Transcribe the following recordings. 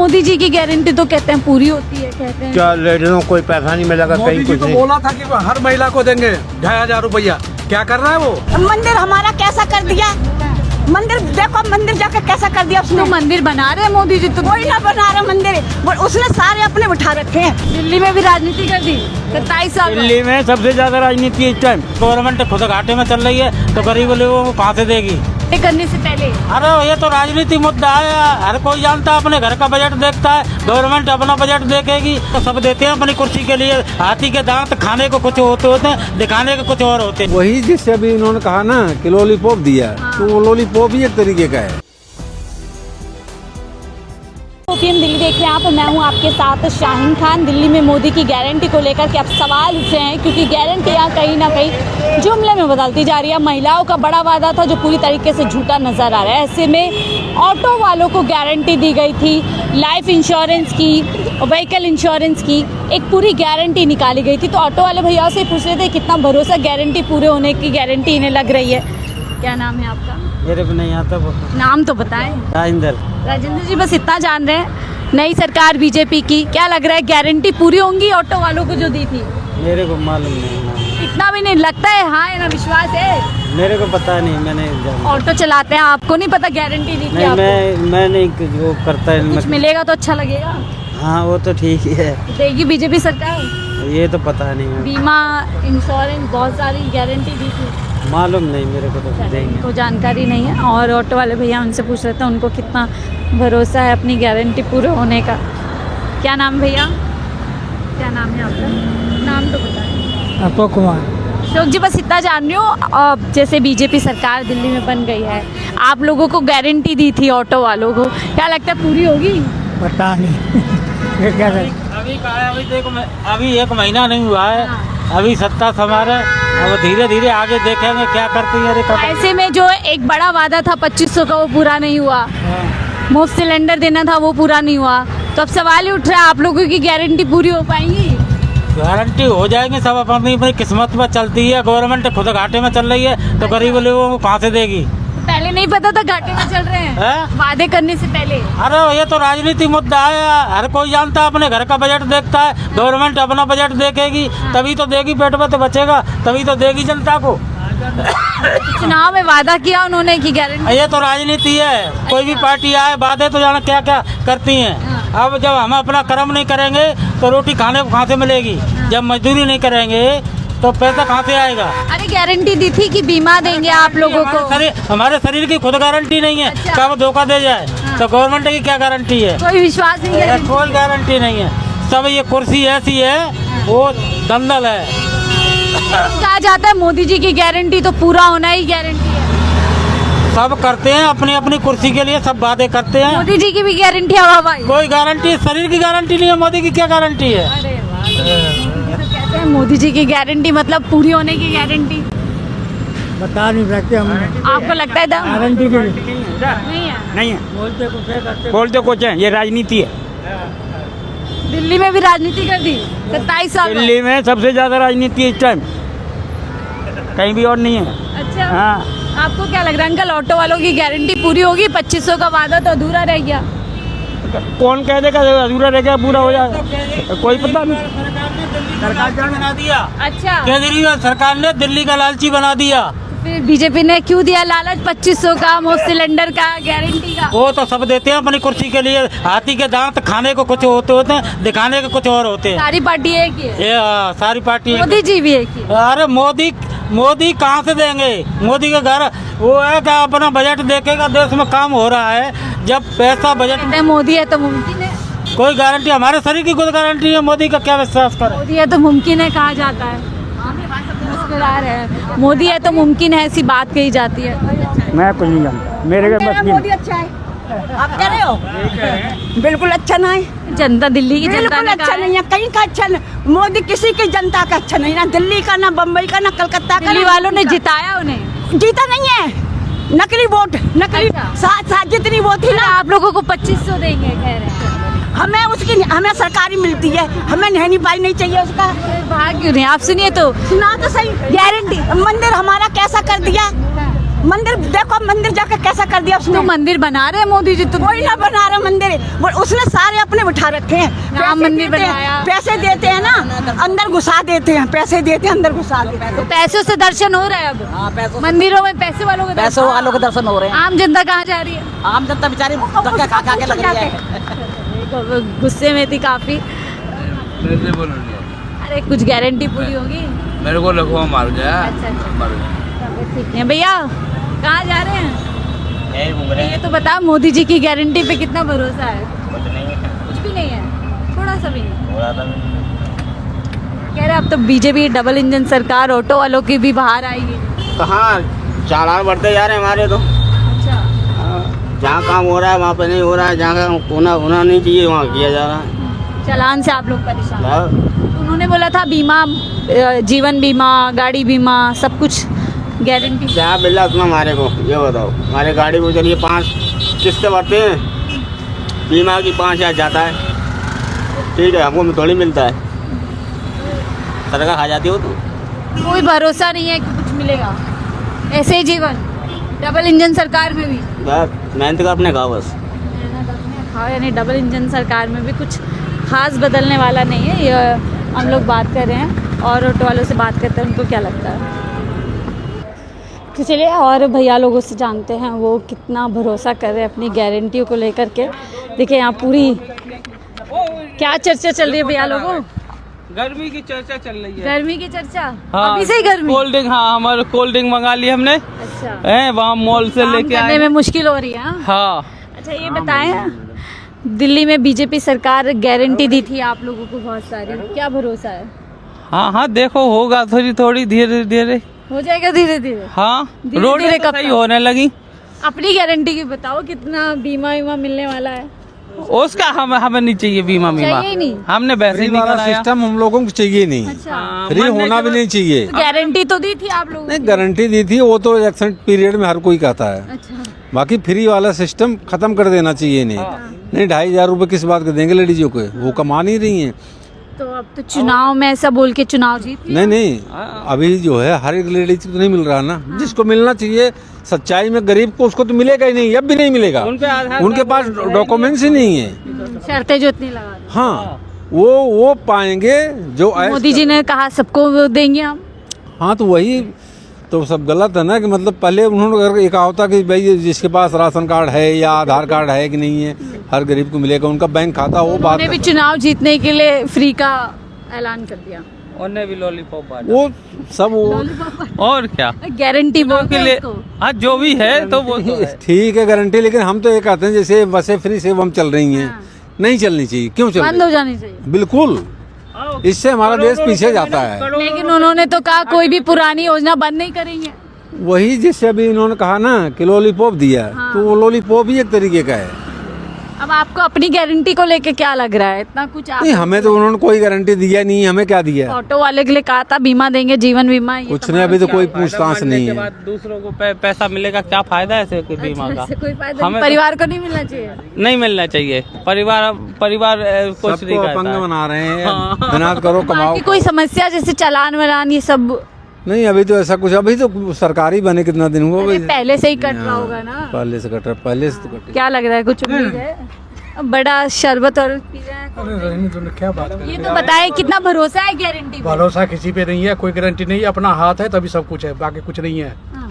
मोदी जी की गारंटी तो कहते हैं पूरी होती है, कहते हैं क्या लेडीजों को कोई पैसा नहीं मिलेगा, मोदी कहीं जी कुछ को नहीं। बोला था कि हर महिला को देंगे 2,500 रुपया, क्या कर रहा है वो? मंदिर हमारा कैसा कर दिया, मंदिर देखो, मंदिर जाकर कैसा कर दिया उसने। तो मंदिर बना रहे हैं मोदी जी, तो कोई ना बना रहा मंदिर, उसने सारे अपने बिठा रखे हैं। दिल्ली में भी राजनीति कर दी 27 साल दिल्ली में सबसे ज्यादा राजनीति इस टाइम गवर्नमेंट खुद घाटे में चल रही है, तो गरीब लोगों को कहाँ से देगी? में करने से पहले अरे ये तो राजनीति मुद्दा है, हर कोई जानता है, अपने घर का बजट देखता है, गवर्नमेंट अपना बजट देखेगी तो सब देते हैं अपनी कुर्सी के लिए। हाथी के दांत खाने को कुछ होते हैं, दिखाने के कुछ और होते हैं। वही जिससे अभी इन्होंने कहा ना कि लॉलीपॉप दिया, तो वो लॉलीपॉप ही एक तरीके का है। ओपीएम दिल्ली देख रहे हैं आप, मैं हूं आपके साथ शाहीन खान। दिल्ली में मोदी की गारंटी को लेकर के अब सवाल उठ रहे हैं, क्योंकि गारंटियां कहीं ना कहीं जुमले में बदलती जा रही है। महिलाओं का बड़ा वादा था जो पूरी तरीके से झूठा नजर आ रहा है। ऐसे में ऑटो वालों को गारंटी दी गई थी, लाइफ इंश्योरेंस की, व्हीकल इंश्योरेंस की एक पूरी गारंटी निकाली गई थी। तो ऑटो वाले भैया से पूछ रहे थे कितना भरोसा गारंटी पूरे होने की गारंटी इन्हें लग रही है। क्या नाम है आपका? मेरे को नहीं आता वो। नाम तो बताएं। राजेंद्र जी, बस इतना जान रहे हैं, नई सरकार बीजेपी की, क्या लग रहा है गारंटी पूरी होंगी ऑटो वालों को जो दी थी? मेरे को मालूम नहीं, इतना भी नहीं लगता है, हाँ है ना, विश्वास है? मेरे को पता नहीं, मैंने ऑटो चलाते हैं, आपको नहीं पता गारंटी दी थी नहीं, आपको? मैं नहीं वो करता है। कुछ मिलेगा तो अच्छा लगेगा। हाँ वो तो ठीक ही है, देगी बीजेपी सरकार? ये तो पता नहीं, बीमा इंश्योरेंस बहुत सारी गारंटी दी थी, मालूम नहीं मेरे को, तो देंगे। तो जानकारी नहीं है। और ऑटो वाले भैया, उनसे पूछ रहे थे उनको कितना भरोसा है अपनी गारंटी पूरे होने का। क्या नाम भैया? क्या नाम है आपका? नाम तो बताएं। अशोक कुमार। अशोक जी, बस इतना जान रही हूँ, जैसे बीजेपी सरकार दिल्ली में बन गई है, आप लोगों को गारंटी दी थी ऑटो वालों को, क्या लगता है पूरी होगी? पता नहीं ये क्या है? अभी कहा है, अभी देखो अभी 1 महीना नहीं हुआ है, अभी सत्ता संभाल है, अब धीरे धीरे आगे देखेंगे क्या करती है। ऐसे में जो एक बड़ा वादा था 2500 का, वो पूरा नहीं हुआ, मुफ्त सिलेंडर देना था वो पूरा नहीं हुआ, तो अब सवाल ही उठ रहा है आप लोगों की गारंटी पूरी हो पाएंगी? गारंटी हो जाएगी, सब अपनी अपनी किस्मत पर चलती है। गवर्नमेंट खुद घाटे में चल रही है, तो गरीब लोगों को कहाँ से देगी? पहले नहीं पता था घाटे में चल रहे हैं? वादे करने से पहले? अरे ये तो राजनीति मुद्दा है, हर कोई जानता है, अपने घर का बजट देखता है, गवर्नमेंट अपना बजट देखेगी तभी तो देगी, पेट में तो बचेगा तभी तो देगी जनता को। चुनाव में वादा किया उन्होंने की गारंटी? ये तो राजनीति है, कोई भी पार्टी आए वादे तो जाना क्या क्या करती हैं। अब जब हम अपना कर्म नहीं करेंगे तो रोटी खाने को कहाँ से मिलेगी? जब मजदूरी नहीं करेंगे तो पैसा कहाँ से आएगा? अरे गारंटी दी थी कि बीमा देंगे आप लोगों को। हमारे शरीर की खुद गारंटी नहीं है, कब धोखा दे जाए, तो गवर्नमेंट की क्या गारंटी है? कोई विश्वास नहीं है, कोई गारंटी नहीं है। सब ये कुर्सी ऐसी है, वो दंदल है। कहा जाता है मोदी जी की गारंटी तो पूरा होना ही गारंटी है। सब करते हैं अपनी अपनी कुर्सी के लिए, सब वादे करते हैं। मोदी जी की भी गारंटी हवा भाई? कोई गारंटी, शरीर की गारंटी नहीं है, मोदी की क्या गारंटी है? अरे वाह, तो कहते हैं मोदी जी की गारंटी मतलब पूरी होने की गारंटी। बता नहीं सकते हम। आपको लगता है दम गारंटी की नहीं है? नहीं है, बोलते कुछ है, ये राजनीति है। दिल्ली में भी राजनीति कर दी 27 साल? दिल्ली में सबसे ज्यादा राजनीति इस टाइम, कहीं भी और नहीं है। अच्छा, हाँ। आपको क्या लग रहा है अंकल, ऑटो वालों की गारंटी पूरी होगी? 2500 का वादा तो अधूरा रह गया। कौन कह देगा अधूरा रह गया, पूरा हो जाएगा? कोई पता नहीं। सरकार बना दिया। अच्छा, केजरीवाल सरकार ने दिल्ली का लालची बना दिया। फिर बीजेपी ने क्यों दिया लालच 2500 का, मुफ्त सिलेंडर का, गारंटी का? वो तो सब देते हैं अपनी कुर्सी के लिए। हाथी के दांत खाने को कुछ होते हैं, दिखाने के कुछ और होते हैं। सारी पार्टी एक ही है? ये सारी पार्टी। मोदी जी भी एक ही? अरे मोदी कहाँ से देंगे? मोदी के घर वो है क्या अपना बजट देखेगा, देश में काम हो रहा है, जब पैसा बजट कहते हैं मोदी है तो मुमकिन है। कोई गारंटी, हमारे शरीर की कोई गारंटी है, मोदी का क्या विश्वास करे? मोदी है तो मुमकिन है कहा जाता है, मुस्कुरा रहे हैं। मोदी है तो मुमकिन है, ऐसी बात कही जाती है। मैं कुछ नहीं जानता, मेरे मोदी अच्छा है, आप कह रहे हो? बिल्कुल अच्छा ना है, जनता, दिल्ली की जनता बिल्कुल ने अच्छा कहा नहीं है, कहीं का अच्छा नहीं। मोदी किसी की जनता का अच्छा नहीं, ना दिल्ली का, ना बम्बई का, ना कलकत्ता का। दिल्ली वालों ने जिताया उन्हें? जीता नहीं है, नकली वोट, नकली साथ जितनी वो थी ना। आप लोगों को 2500 देंगे कह रहे हैं? हमें सरकारी मिलती है, हमें नहनी पाई नहीं चाहिए उसका। भाग क्यों नहीं? आप सुनिए तो। सुना तो सही। गारंटी मंदिर हमारा कैसा कर दिया, मंदिर देखो, मंदिर जाकर कैसा कर दिया उसने। तो मंदिर बना रहे हैं मोदी जी, तो कोई ना बना रहा मंदिर, उसने सारे अपने उठा रखे हैं। राम पैसे मंदिर देते हैं, बनाया। पैसे देते हैं ना, अंदर घुसा देते हैं, पैसे देते हैं, अंदर घुसा देते हैं। तो पैसों से दर्शन हो रहा है अब मंदिरों में, पैसे वालों के पैसों वालों के दर्शन हो रहे हैं। आम जनता कहाँ जा रही है? आम जनता बेचारी धक्का खा खा के लग रही है। गुस्से में थी काफी। अरे कुछ गारंटी पूरी होगी? मेरे को लखवा मार गया। अच्छा अच्छा, मर गया। ठीक है भैया, कहाँ जा रहे हैं? ये तो बता, मोदी जी की गारंटी पे कितना भरोसा है? कुछ भी नहीं है, थोड़ा सा भी नहीं। कह रहे अब तो बीजेपी डबल इंजन सरकार, ऑटो वालों की भी बाहर आएगी। कहाँ चालान बढ़ते जा रहे हैं हमारे तो। अच्छा, जहाँ काम हो रहा है वहाँ पे नहीं हो रहा है, जहाँ होना नहीं चाहिए वहाँ किया जा रहा है। चालान से आप लोग परेशान। हाँ। उन्होंने बोला था बीमा, जीवन बीमा, गाड़ी बीमा, सब कुछ गारंटी। क्या मिल रहा तुम्हें हमारे को, ये बताओ। हमारे गाड़ी को चलिए 5 किस्तें भरते हैं, बीमा की 5,000 जाता है, ठीक है, हमको थोड़ी मिलता है। सरकार खा जाती हो तो। कोई भरोसा नहीं है कि कुछ मिलेगा, ऐसे ही जीवन। डबल इंजन सरकार में भी बस मेहनत का अपने खाओ बस। हाँ, यानी डबल इंजन सरकार में भी कुछ खास बदलने वाला नहीं है। ये हम लोग बात कर रहे हैं और ऑटो वालों से बात करते हैं, उनको क्या लगता है। तो चलिए और भैया लोगों से जानते हैं वो कितना भरोसा कर रहे हैं अपनी गारंटियों को लेकर के। देखिए यहाँ पूरी क्या चर्चा चल रही है भैया लोगों? गर्मी की चर्चा चल रही है। गर्मी की चर्चा? हाँ, अभी से ही गर्मी? कोल्ड ड्रिंक, हाँ हमारे कोल्ड ड्रिंक मंगा ली हमने। अच्छा, है वहाँ मॉल से काम लेके करने आए। में मुश्किल हो रही है? हाँ? हाँ अच्छा ये बताएं, दिल्ली में बीजेपी सरकार गारंटी दी थी आप लोगों को बहुत सारी, क्या भरोसा है? हाँ हाँ, देखो होगा थोड़ी थोड़ी धीरे धीरे हो जाएगा धीरे धीरे? हाँ, धीरे रोड धीरे तो कब सही तक? होने लगी। अपनी गारंटी की बताओ, कितना बीमा वीमा मिलने वाला है? उसका हमें नहीं चाहिए बीमा वीमा, चाहिए ही नहीं? हमने वैसे फ्री ही नहीं वाला कराया। सिस्टम हम लोगों को चाहिए नहीं। अच्छा, फ्री होना भी नहीं चाहिए। तो गारंटी तो दी थी आप लोगों नहीं, को? गारंटी दी थी, वो तो इलेक्शन पीरियड में हर कोई कहता है। अच्छा, बाकी फ्री वाला सिस्टम खत्म कर देना चाहिए। नहीं 2,500 रुपए किस बात के देंगे लेडीजों को, वो कमा नहीं रही हैं। तो अब तो चुनाव में ऐसा बोल के चुनाव जीत लिया? नहीं अभी जो है हर एक लेडीज को नहीं मिल रहा ना, जिसको मिलना चाहिए सच्चाई में गरीब को, उसको तो मिलेगा ही नहीं, अब भी नहीं मिलेगा। उनके पास डॉक्यूमेंट्स ही नहीं है। शर्तें जो इतनी लगा दी। हाँ, वो पाएंगे जो मोदी जी ने कहा सबको वो देंगे हम। हाँ, तो वही तो सब गलत है ना, कि मतलब पहले उन्होंने अगर एक होता कि भाई जिसके पास राशन कार्ड है या आधार कार्ड है कि नहीं है, हर गरीब को मिलेगा, उनका बैंक खाता, वो बात उन्होंने भी चुनाव जीतने के लिए फ्री का ऐलान कर दिया। उन्हें भी लॉलीपॉप बांटा। वो सब वो और क्या गारंटी बोलते के हैं लिए, उसको। हाँ जो भी है तो वो तो है। ठीक है गारंटी, लेकिन हम तो ये कहते हैं जैसे बसें फ्री से हम चल रही हैं, नहीं चलनी चाहिए। क्यों चल बंद रही? हो जानी चाहिए। बिल्कुल, इससे हमारा देश पीछे जाता है। लेकिन उन्होंने तो कहा कोई भी पुरानी योजना बंद नहीं करेंगे। वही जैसे अभी इन्होंने कहा ना कि लॉलीपॉप दिया, तो वो लॉलीपॉप ही एक तरीके का है। अब आपको अपनी गारंटी को लेके क्या लग रहा है? इतना कुछ आप नहीं, हमें तो उन्होंने कोई गारंटी दिया नहीं, हमें क्या दिया? ऑटो वाले के लिए कहा था बीमा देंगे, जीवन बीमा, ये कुछ नहीं, अभी तो कोई पूछताछ नहीं है। दूसरों को पैसा मिलेगा, क्या फायदा है ऐसे बीमा का? ऐसे कोई फायदा नहीं, हमें परिवार को नहीं मिलना चाहिए। नहीं मिलना चाहिए। परिवार कुछ नहीं सबको अपंग करता है। बना रहे हैं, मेहनत करो कमाओ। बाकी कोई समस्या जैसे चालान वालान ये सब नहीं, अभी तो ऐसा कुछ, अभी तो सरकारी बने कितना दिन हुआ भाई? पहले से ही कट रहा होगा ना? पहले से कट रहा, पहले से तो कटे। क्या लग रहा है, कुछ उम्मीद है? अब बड़ा शरबत और पी रहे हैं। क्या बात ये तो बताए कितना भरोसा है गारंटी पे? भरोसा किसी पे नहीं है, कोई गारंटी नहीं है। अपना हाथ है तभी सब कुछ है, बाकी कुछ नहीं है। हाँ।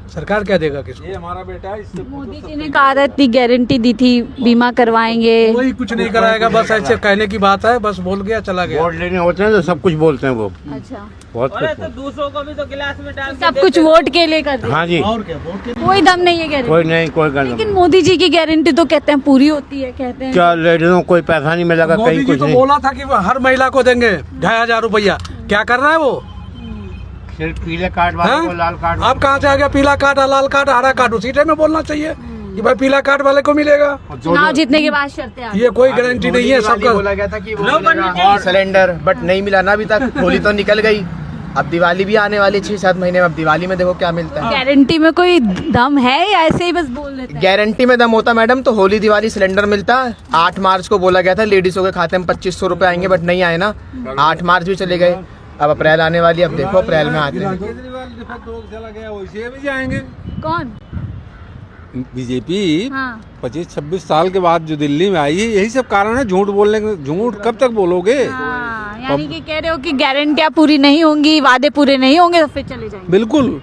सरकार क्या देगा किसको? ये हमारा बेटा है, इससे मोदी जी ने कहा था इतनी गारंटी दी थी, बीमा करवाएंगे। कोई कुछ नहीं कराएगा, बस ऐसे कहने की बात है, बस बोल गया चला गया। वोट लेने होते हैं तो सब कुछ बोलते हैं वो, अच्छा, बहुत अरे कुछ। तो दूसरों को भी तो गिलास में डाल के सब कुछ वोट के लिए कर रहे हाँ जी, और क्या वोट के कोई दम नहीं है गारंटी। कोई नहीं, कोई गलत लेकिन नहीं। मोदी जी की गारंटी तो कहते हैं पूरी होती है, कहते हैं। क्या लेडीजों को कोई पैसा नहीं मिलेगा मोदी कहीं, जी कुछ तो नहीं। बोला था कि वो हर महिला को देंगे 2,500 रुपया। क्या कर रहा है वो? सिर्फ पीले कार्ड वाले हाँ? को, लाल कार्ड अब कहाँ से आ गया पीला कार्ड, लाल कार्ड, हरा कार्ड? उसी टाइम में बोलना चाहिए कि भाई पीला कार्ड वाले को मिलेगा। चुनाव जीतने के बाद शर्तें आ गई। ये कोई गारंटी नहीं है सबका। बोला गया था कि वो मिलेगा सिलेंडर, बट नहीं मिला ना अभी तक। होली तो निकल गई, अब दिवाली भी आने वाली 6-7 महीने में। अब दिवाली में देखो क्या मिलता है। गारंटी में कोई दम है या ऐसे ही बस बोल देते हैं? गारंटी में दम होता मैडम तो होली दिवाली सिलेंडर मिलता। 8 मार्च को बोला गया था लेडीजों के खाते में 2,500 रुपए आएंगे, बट नहीं आए ना। 8 मार्च भी चले गए, अब अप्रैल आने वाली, अब देखो अप्रैल में आते हैं। केजरीवाल चला गया, वैसे भी जाएंगे। कौन? बीजेपी हाँ 25-26 साल के बाद जो दिल्ली में आई है, यही सब कारण है झूठ बोलने के। झूठ कब तक बोलोगे? हाँ, यानी कि कह रहे हो कि गारंटियां पूरी नहीं होंगी, वादे पूरे नहीं होंगे तो फिर चले जाएंगे। बिल्कुल,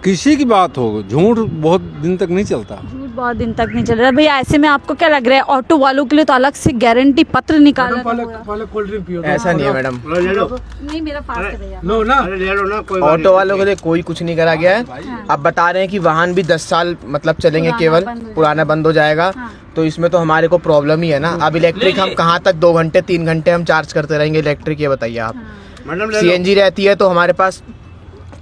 किसी की बात हो, झूठ बहुत दिन तक नहीं चलता। झूठ बहुत दिन तक नहीं चल रहा। भैया ऐसे में आपको क्या लग रहा है, ऑटो वालों के लिए तो अलग से गारंटी पत्र निकाला था पूरा? पहले कोल्ड ड्रिंक पियो। ऐसा नहीं है मैडम, ले लो, नहीं मेरा फास्ट है भैया। लो ना, अरे ले लो ना, कोई बात ऑटो वालों के लिए कोई कुछ नहीं करा गया है। अब बता रहे हैं कि वाहन भी 10 साल मतलब चलेंगे, केवल पुराना बंद हो जाएगा। तो इसमें तो हमारे को प्रॉब्लम ही है ना। अब इलेक्ट्रिक हम कहाँ तक 2 घंटे 3 घंटे हम चार्ज करते रहेंगे इलेक्ट्रिक, ये बताइए आप। मैडम ले लो। सीएनजी रहती है तो हमारे पास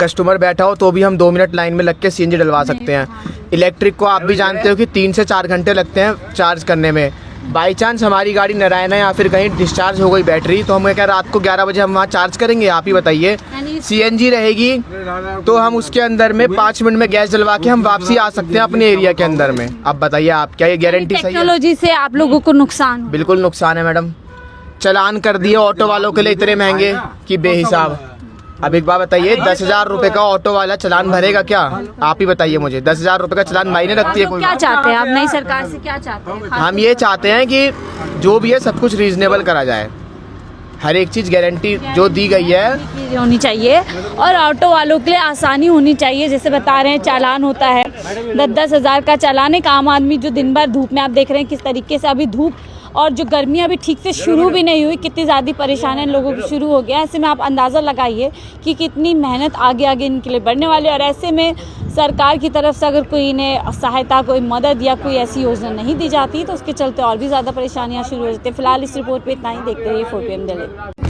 कस्टमर बैठा हो तो भी हम 2 मिनट लाइन में लग के सीएनजी डलवा सकते हैं। इलेक्ट्रिक को आप भी जानते हो कि 3 से 4 घंटे लगते हैं चार्ज करने में। बाई चांस हमारी गाड़ी नारायणा या फिर कहीं डिस्चार्ज हो गई बैटरी, तो हम क्या रात को 11 बजे हम वहाँ चार्ज करेंगे? आप ही बताइए। सीएनजी रहेगी तो हम उसके अंदर में 5 मिनट में गैस जलवा के हम वापसी आ सकते हैं अपने एरिया के अंदर में। अब बताइए आप, क्या ये गारंटी सही है? टेक्नोलॉजी से आप लोगों को नुकसान हो? बिल्कुल नुकसान है मैडम। चलान कर दिए ऑटो वालों के लिए इतने महंगे कि बेहिसाब। अब एक बात बताइए, 10,000 रुपए का ऑटो वाला चलान भरेगा क्या? आप ही बताइए मुझे। 10,000 रुपए का चलान मायने रखती है आप लोग कोई? क्या चाहते हैं आप नई सरकार से, क्या चाहते हैं? हम ये चाहते हैं कि जो भी है सब कुछ रीजनेबल करा जाए। हर एक चीज गारंटी जो दी गई है चीज़ें होनी चाहिए और ऑटो वालों के लिए आसानी होनी चाहिए। जैसे बता रहे हैं चालान होता है 10-10 हज़ार का चालान। एक आम आदमी जो दिन भर धूप में, आप देख रहे हैं किस तरीके से अभी धूप और जो गर्मियाँ अभी ठीक से शुरू भी नहीं हुई, कितनी ज़्यादा परेशानियाँ लोगों की शुरू हो गया। ऐसे में आप अंदाज़ा लगाइए कि कितनी मेहनत आगे आगे इनके लिए बढ़ने वाली है। और ऐसे में सरकार की तरफ से अगर कोई इन्हें सहायता, कोई मदद या कोई ऐसी योजना नहीं दी जाती तो उसके चलते और भी ज़्यादा परेशानियाँ शुरू हो जाती है। फिलहाल इस रिपोर्ट पे इतना ही। देखते रहिए 4PM दिल्ली।